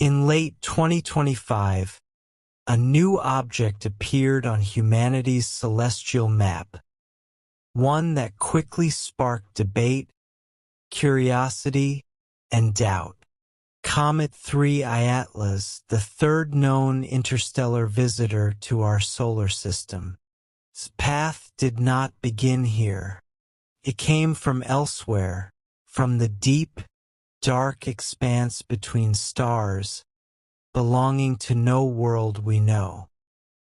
In late 2025, a new object appeared on humanity's celestial map, one that quickly sparked debate, curiosity, and doubt. Comet 3I Atlas, the third known interstellar visitor to our solar system. Its path did not begin here. It came from elsewhere, from the deep, dark expanse between stars, belonging to no world we know.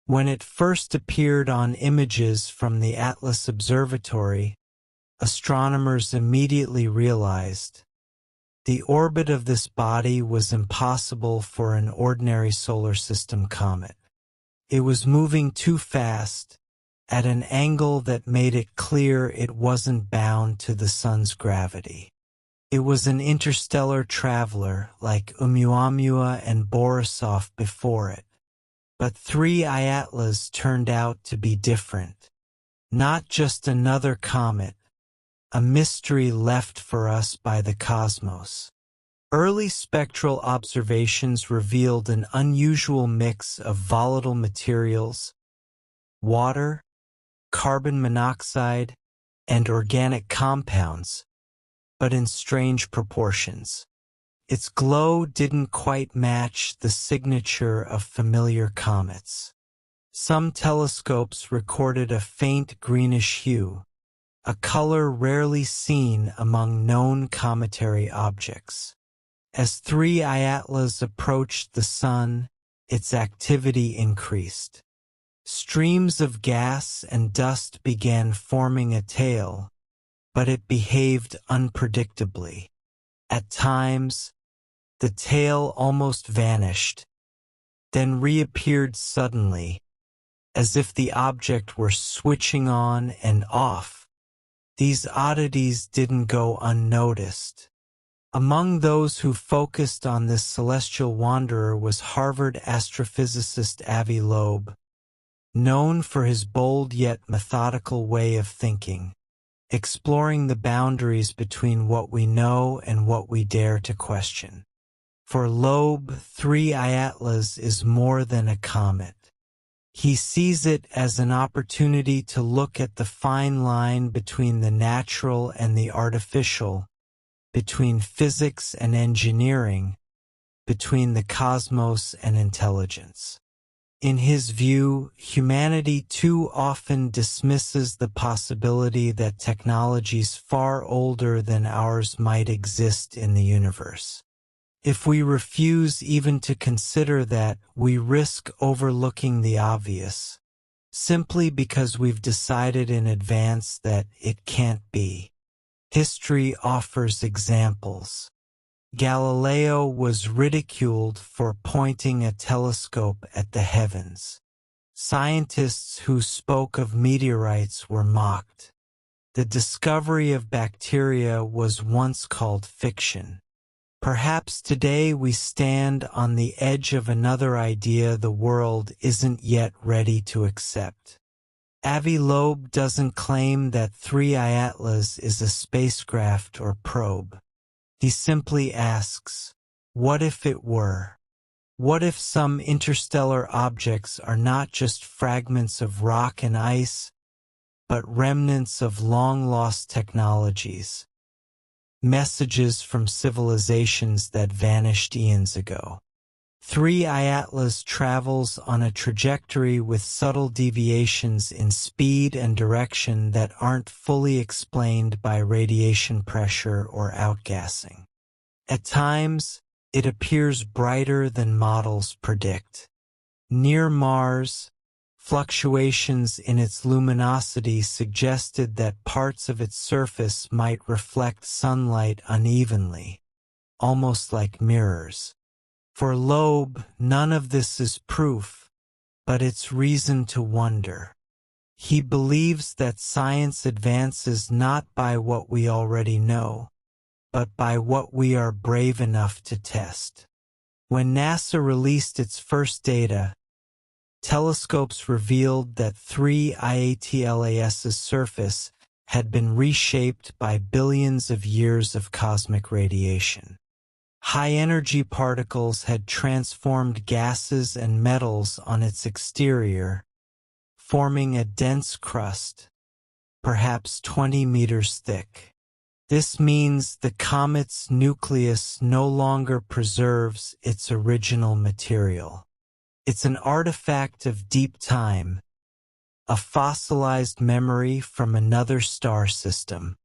When it first appeared on images from the Atlas Observatory, astronomers immediately realized the orbit of this body was impossible for an ordinary solar system comet. It was moving too fast, at an angle that made it clear it wasn't bound to the sun's gravity. It was an interstellar traveler like Oumuamua and Borisov before it. But 3I Atlas turned out to be different. Not just another comet, a mystery left for us by the cosmos. Early spectral observations revealed an unusual mix of volatile materials, water, carbon monoxide, and organic compounds, but in strange proportions. Its glow didn't quite match the signature of familiar comets. Some telescopes recorded a faint greenish hue, a color rarely seen among known cometary objects. As 3I Atlas approached the sun, its activity increased. Streams of gas and dust began forming a tail, but it behaved unpredictably. At times, the tail almost vanished, then reappeared suddenly, as if the object were switching on and off. These oddities didn't go unnoticed. Among those who focused on this celestial wanderer was Harvard astrophysicist Avi Loeb, known for his bold yet methodical way of thinking, exploring the boundaries between what we know and what we dare to question. For Loeb, 3I Atlas is more than a comet. He sees it as an opportunity to look at the fine line between the natural and the artificial, between physics and engineering, between the cosmos and intelligence. In his view, humanity too often dismisses the possibility that technologies far older than ours might exist in the universe. If we refuse even to consider that, we risk overlooking the obvious, simply because we've decided in advance that it can't be. History offers examples. Galileo was ridiculed for pointing a telescope at the heavens. Scientists who spoke of meteorites were mocked. The discovery of bacteria was once called fiction. Perhaps today we stand on the edge of another idea the world isn't yet ready to accept. Avi Loeb doesn't claim that 3I Atlas is a spacecraft or probe. He simply asks, what if it were? What if some interstellar objects are not just fragments of rock and ice, but remnants of long-lost technologies? Messages from civilizations that vanished eons ago. 3I Atlas travels on a trajectory with subtle deviations in speed and direction that aren't fully explained by radiation pressure or outgassing. At times, it appears brighter than models predict. Near Mars, fluctuations in its luminosity suggested that parts of its surface might reflect sunlight unevenly, almost like mirrors. For Loeb, none of this is proof, but it's reason to wonder. He believes that science advances not by what we already know, but by what we are brave enough to test. When NASA released its first data, telescopes revealed that 3I Atlas's surface had been reshaped by billions of years of cosmic radiation. High-energy particles had transformed gases and metals on its exterior, forming a dense crust, perhaps 20 meters thick. This means the comet's nucleus no longer preserves its original material. It's an artifact of deep time, a fossilized memory from another star system.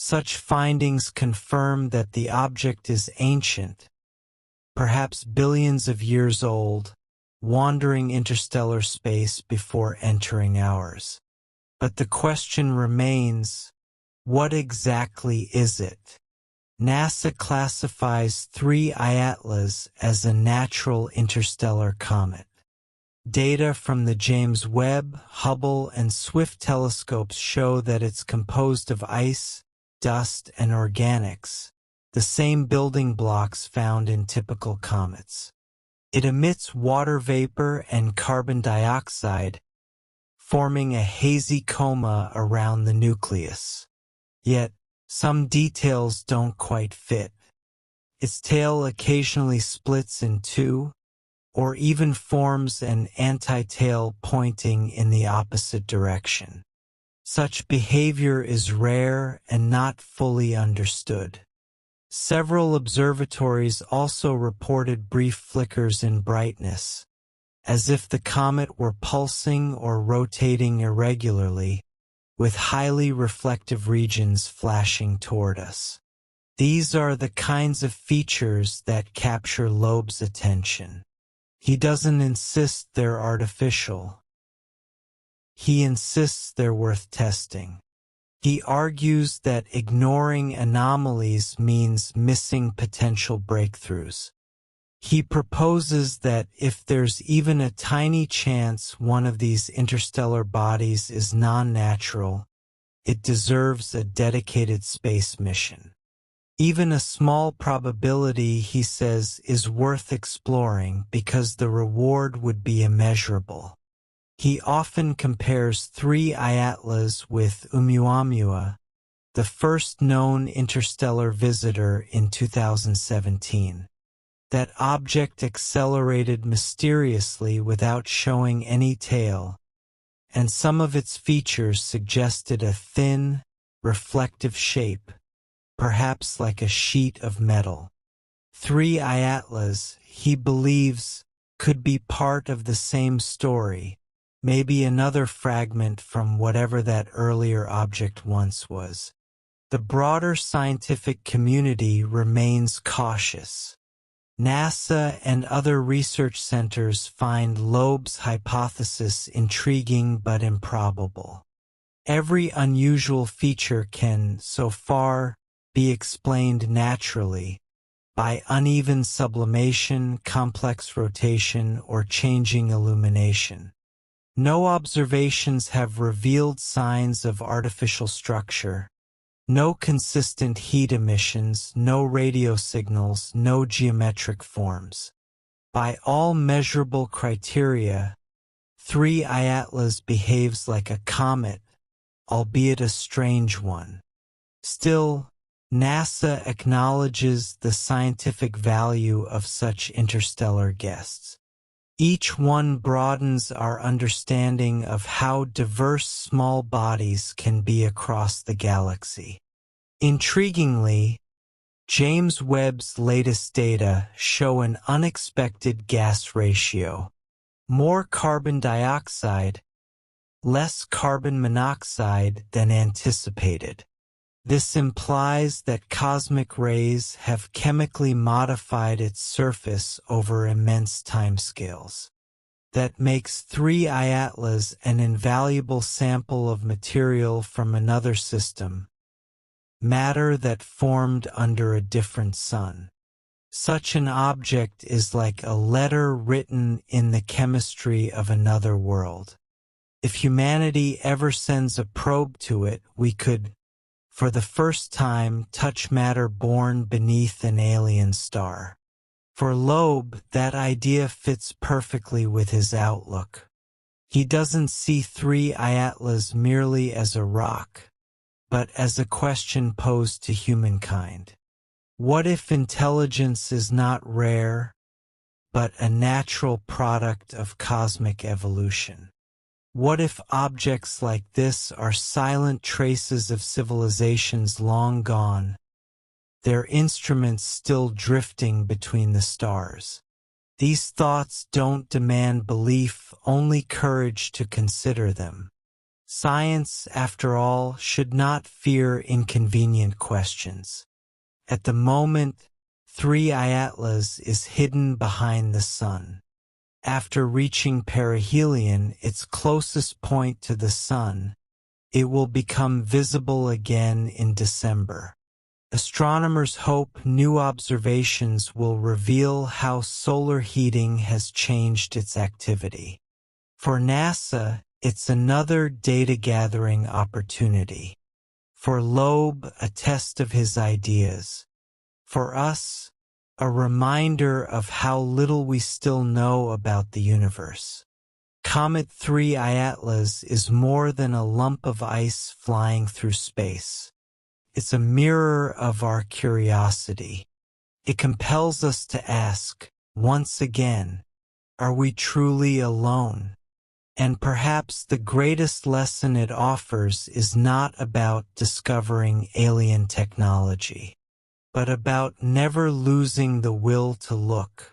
Such findings confirm that the object is ancient, perhaps billions of years old, wandering interstellar space before entering ours. But the question remains, what exactly is it? NASA classifies 3 Iatlas as a natural interstellar comet. Data from the James Webb, Hubble, and Swift telescopes show that it's composed of ice, dust, and organics, the same building blocks found in typical comets. It emits water vapor and carbon dioxide, forming a hazy coma around the nucleus. Yet, some details don't quite fit. Its tail occasionally splits in two, or even forms an anti-tail pointing in the opposite direction. Such behavior is rare and not fully understood. Several observatories also reported brief flickers in brightness, as if the comet were pulsing or rotating irregularly, with highly reflective regions flashing toward us. These are the kinds of features that capture Loeb's attention. He doesn't insist they're artificial. He insists they're worth testing. He argues that ignoring anomalies means missing potential breakthroughs. He proposes that if there's even a tiny chance one of these interstellar bodies is non-natural, it deserves a dedicated space mission. Even a small probability, he says, is worth exploring because the reward would be immeasurable. He often compares 3 Iatlas with Oumuamua, the first known interstellar visitor in 2017. That object accelerated mysteriously without showing any tail, and some of its features suggested a thin, reflective shape, perhaps like a sheet of metal. 3 Iatlas, he believes, could be part of the same story, maybe another fragment from whatever that earlier object once was. The broader scientific community remains cautious. NASA and other research centers find Loeb's hypothesis intriguing but improbable. Every unusual feature can, so far, be explained naturally, by uneven sublimation, complex rotation, or changing illumination. No observations have revealed signs of artificial structure. No consistent heat emissions, no radio signals, no geometric forms. By all measurable criteria, 3 Iatlas behaves like a comet, albeit a strange one. Still, NASA acknowledges the scientific value of such interstellar guests. Each one broadens our understanding of how diverse small bodies can be across the galaxy. Intriguingly, James Webb's latest data show an unexpected gas ratio. More carbon dioxide, less carbon monoxide than anticipated. This implies that cosmic rays have chemically modified its surface over immense timescales. That makes 3 Iatlas an invaluable sample of material from another system, matter that formed under a different sun. Such an object is like a letter written in the chemistry of another world. If humanity ever sends a probe to it, we could, for the first time, touch matter born beneath an alien star. For Loeb, that idea fits perfectly with his outlook. He doesn't see 3 Iatlas merely as a rock, but as a question posed to humankind. What if intelligence is not rare, but a natural product of cosmic evolution? What if objects like this are silent traces of civilizations long gone, their instruments still drifting between the stars? These thoughts don't demand belief, only courage to consider them. Science, after all, should not fear inconvenient questions. At the moment, 3I Atlas is hidden behind the sun. After reaching perihelion, its closest point to the sun, it will become visible again in December. Astronomers hope new observations will reveal how solar heating has changed its activity. For NASA, it's another data-gathering opportunity. For Loeb, a test of his ideas. For us, a reminder of how little we still know about the universe. Comet 3I Atlas is more than a lump of ice flying through space. It's a mirror of our curiosity. It compels us to ask, once again, are we truly alone? And perhaps the greatest lesson it offers is not about discovering alien technology, but about never losing the will to look.